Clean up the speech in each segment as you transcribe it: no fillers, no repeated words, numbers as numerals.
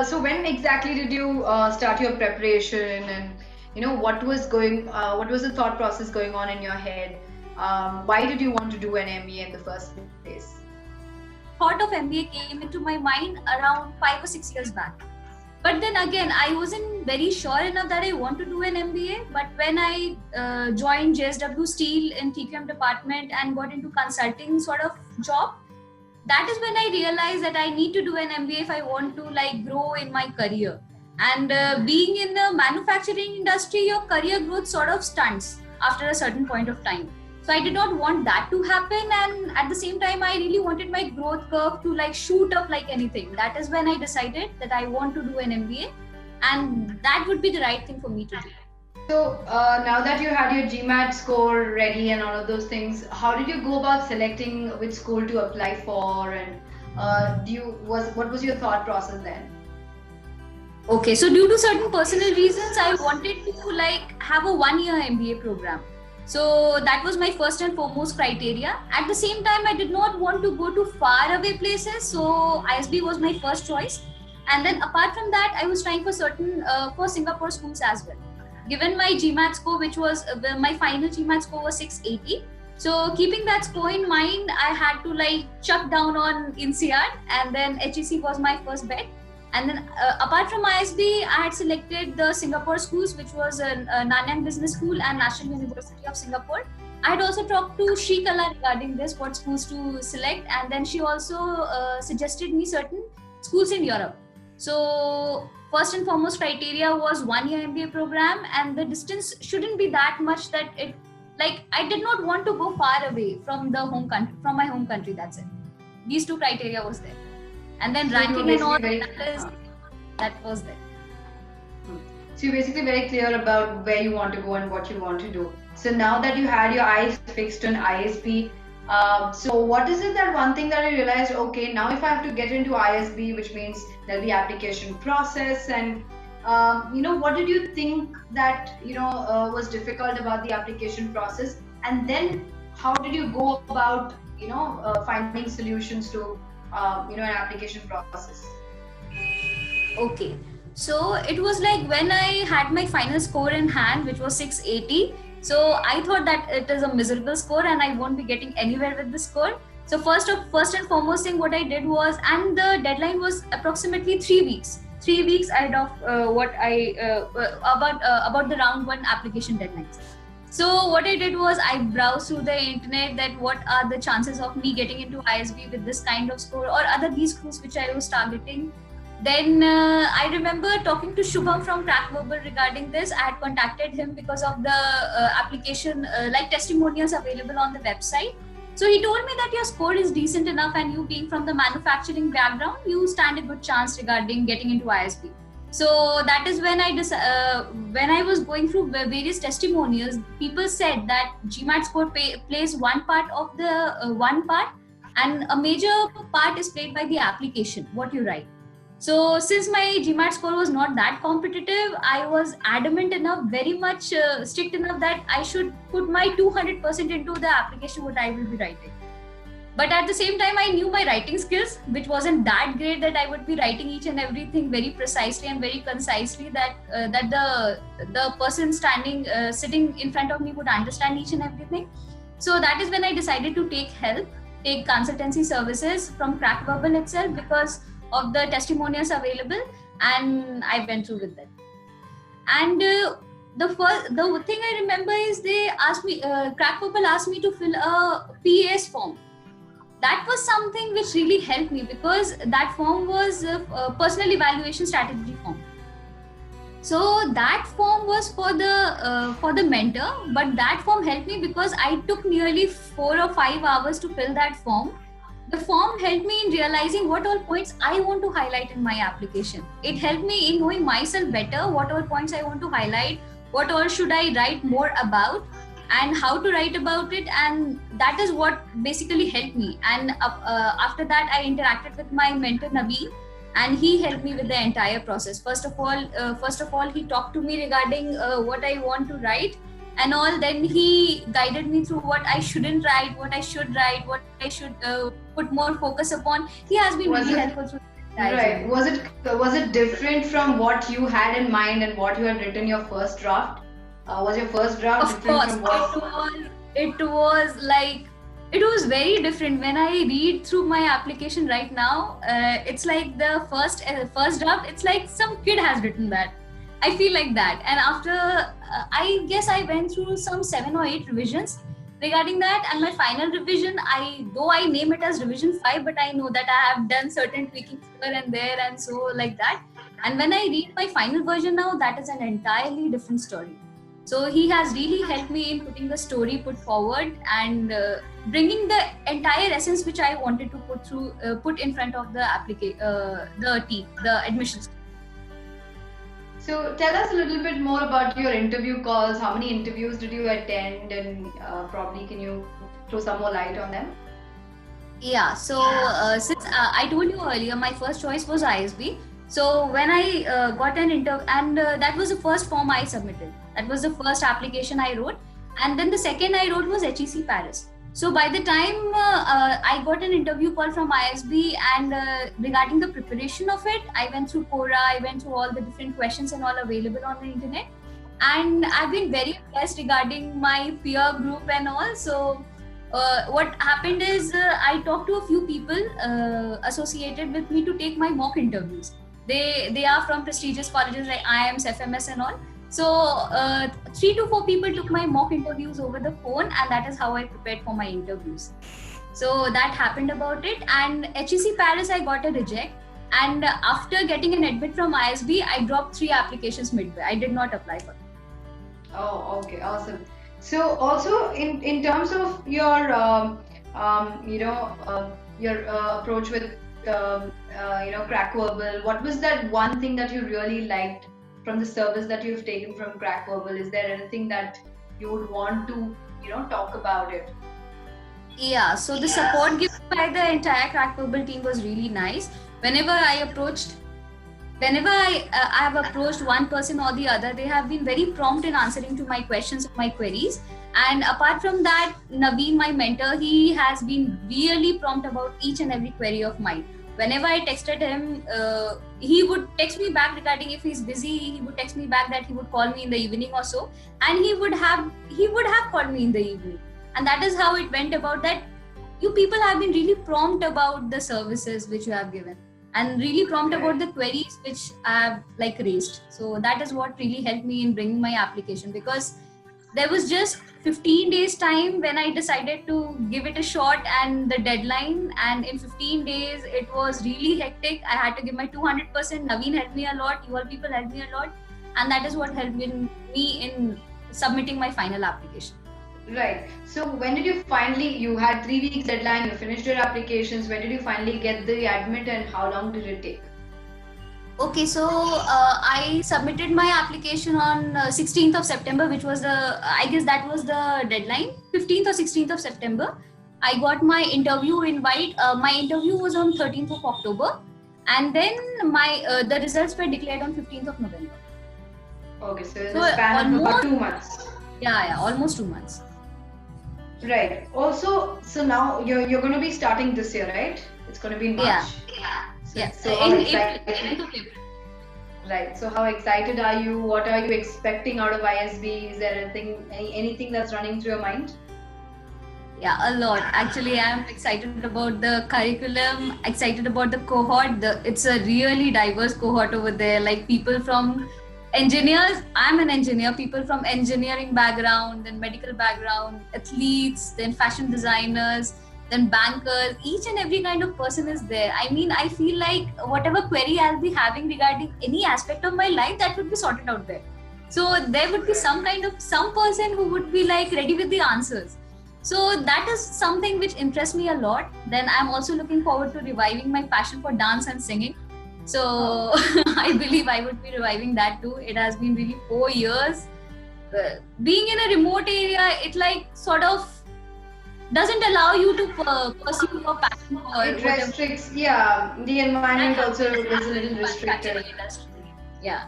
so when exactly did you start your preparation, and what was the thought process going on in your head? Why did you want to do an MBA in the first place? Thought of MBA came into my mind around 5 or 6 years back. But then again, I wasn't very sure enough that I want to do an MBA. But when I joined JSW Steel in TQM department and got into consulting sort of job, that is when I realized that I need to do an MBA if I want to grow in my career. And being in the manufacturing industry, your career growth sort of stunts after a certain point of time. So I did not want that to happen, and at the same time I really wanted my growth curve to shoot up like anything. That is when I decided that I want to do an MBA, and that would be the right thing for me to do. So now that you had your GMAT score ready and all of those things, how did you go about selecting which school to apply for, and what was your thought process then? Okay, so due to certain personal reasons, I wanted to have a 1-year MBA program. So that was my first and foremost criteria. At the same time, I did not want to go to far away places. So ISB was my first choice. And then apart from that, I was trying for for Singapore schools as well. Given my GMAT score, which was my final GMAT score was 680. So keeping that score in mind, I had to chuck down on INSEAD, and then HEC was my first bet. And then apart from ISB, I had selected the Singapore schools, which was Nanyang Business School and National University of Singapore. I had also talked to Sri Kala regarding this, what schools to select. And then she also suggested me certain schools in Europe. So first and foremost criteria was 1-year MBA program, and the distance shouldn't be that much that I did not want to go far away from the home country, from my home country. That's it. These two criteria was there. And then ranking and all that was there. So you're basically very clear about where you want to go and what you want to do. So now that you had your eyes fixed on ISB, so what is it that one thing that you realized, okay, now if I have to get into ISB, which means there'll be application process, and what did you think that was difficult about the application process, and then how did you go about finding solutions to an application process? Okay, so it was when I had my final score in hand, which was 680. So I thought that it is a miserable score and I won't be getting anywhere with this score. So first and foremost thing what I did was, and the deadline was approximately 3 weeks. 3 weeks ahead of about the round 1 application deadlines. So what I did was I browsed through the internet that what are the chances of me getting into ISB with this kind of score, or other these schools which I was targeting. Then I remember talking to Shubham from Crack Verbal regarding this. I had contacted him because of the application, testimonials available on the website. So he told me that your score is decent enough, and you being from the manufacturing background, you stand a good chance regarding getting into ISB. So that is when when I was going through various testimonials, people said that GMAT score plays one part, and a major part is played by the application, what you write. So since my GMAT score was not that competitive, I was adamant enough, very much strict enough, that I should put my 200% into the application what I will be writing. But at the same time, I knew my writing skills, which wasn't that great that I would be writing each and everything very precisely and very concisely, that the person sitting in front of me would understand each and everything. So that is when I decided to take consultancy services from Crack Verbal itself, because of the testimonials available, and I went through with that. And the thing I remember is they asked me, Crack Verbal asked me to fill a PAS form. That was something which really helped me, because that form was a personal evaluation strategy form. So that form was for the mentor, but that form helped me because I took nearly 4 or 5 hours to fill that form. The form helped me in realizing what all points I want to highlight in my application. It helped me in knowing myself better, what all points I want to highlight, what all should I write more about, and how to write about it. And that is what basically helped me. And after that, I interacted with my mentor Naveen, and he helped me with the entire process. First of all, he talked to me regarding what I want to write and all. Then he guided me through what I shouldn't write, what I should write, what I should put more focus upon. He has been really helpful through. Right. Was it different from what you had in mind and what you had written your first draft? Was your first draft Of different course, from what? it was very different. When I read through my application right now, it's like the first draft. It's like some kid has written that. I feel like that. And after, I guess I went through some 7 or 8 revisions regarding that. And my final revision, though I name it as revision 5, but I know that I have done certain tweakings here and there, and so like that. And when I read my final version now, that is an entirely different story. So he has really helped me in putting the story put forward and bringing the entire essence which I wanted to put in front of the the admissions. So tell us a little bit more about your interview calls. How many interviews did you attend, and probably can you throw some more light on them? Yeah, so since I told you earlier, my first choice was ISB. So when I got an interview, and that was the first form I submitted. That was the first application I wrote. And then the second I wrote was HEC Paris. So by the time I got an interview call from ISB, and regarding the preparation of it, I went through Quora, I went through all the different questions and all available on the internet. And I've been very impressed regarding my peer group and all. So what happened is I talked to a few people associated with me to take my mock interviews. They are from prestigious colleges like IIMs, FMS and all. So 3 to 4 people took my mock interviews over the phone, and that is how I prepared for my interviews. So that happened about it. And HEC Paris, I got a reject. And after getting an admit from ISB, I dropped 3 applications midway. I did not apply for it. Oh, okay, awesome. So also in terms of your your approach with Crackverbal, what was that one thing that you really liked from the service that you've taken from Crackverbal? Is there anything that you would want to talk about it? Yeah, so the support given by the entire Crackverbal team was really nice. Whenever I have approached one person or the other, they have been very prompt in answering to my questions, my queries. And apart from that, Naveen, my mentor, he has been really prompt about each and every query of mine. Whenever I texted him, he would text me back regarding if he's busy. He would text me back that he would call me in the evening or so, and he would have called me in the evening. And that is how it went about that. You people have been really prompt about the services which you have given, and really prompt about the queries which I have raised. So that is what really helped me in bringing my application, because there was just 15 days time when I decided to give it a shot and the deadline, and in 15 days it was really hectic. I had to give my 200%. Naveen helped me a lot, you all people helped me a lot, and that is what helped me in submitting my final application. Right. So when did you had 3 weeks deadline, you finished your applications, when did you finally get the admit and how long did it take? Okay, so I submitted my application on 16th of September, which was I guess that was the deadline, 15th or 16th of September. I got my interview invite. My interview was on 13th of October, and then the results were declared on 15th of November. Okay, so in the span of about 2 months. Yeah, almost 2 months. Right. Also, so now you're going to be starting this year, right? It's going to be in March. Yeah. So how excited? Right. So how excited are you? What are you expecting out of ISB? Is there anything that's running through your mind? Yeah, a lot. Actually, I'm excited about the curriculum, excited about the cohort. It's a really diverse cohort over there. Like people from engineers, I'm an engineer, people from engineering background, then medical background, athletes, then fashion designers, then bankers, each and every kind of person is there. I mean, I feel like whatever query I'll be having regarding any aspect of my life, that would be sorted out there. So there would be some person who would be ready with the answers. So that is something which impressed me a lot. Then I'm also looking forward to reviving my passion for dance and singing. So I believe I would be reviving that too. It has been really 4 years. Being in a remote area, it sort of doesn't allow you to pursue your passion. It restricts, the environment also is a little restricted. Yeah.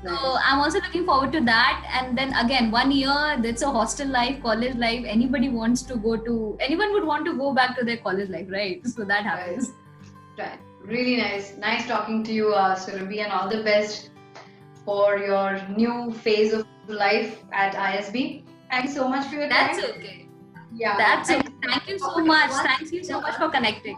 So I'm also looking forward to that. And then again, 1 year, that's a hostel life, college life. Anyone would want to go back to their college life, right? So that happens. Right. Really nice. Nice talking to you, Surabhi, and all the best for your new phase of life at ISB. Thank you so much for your That's time. okay. Yeah, That's thank okay. you so Thank much you for so talking much. to us. Thank you so much for connecting.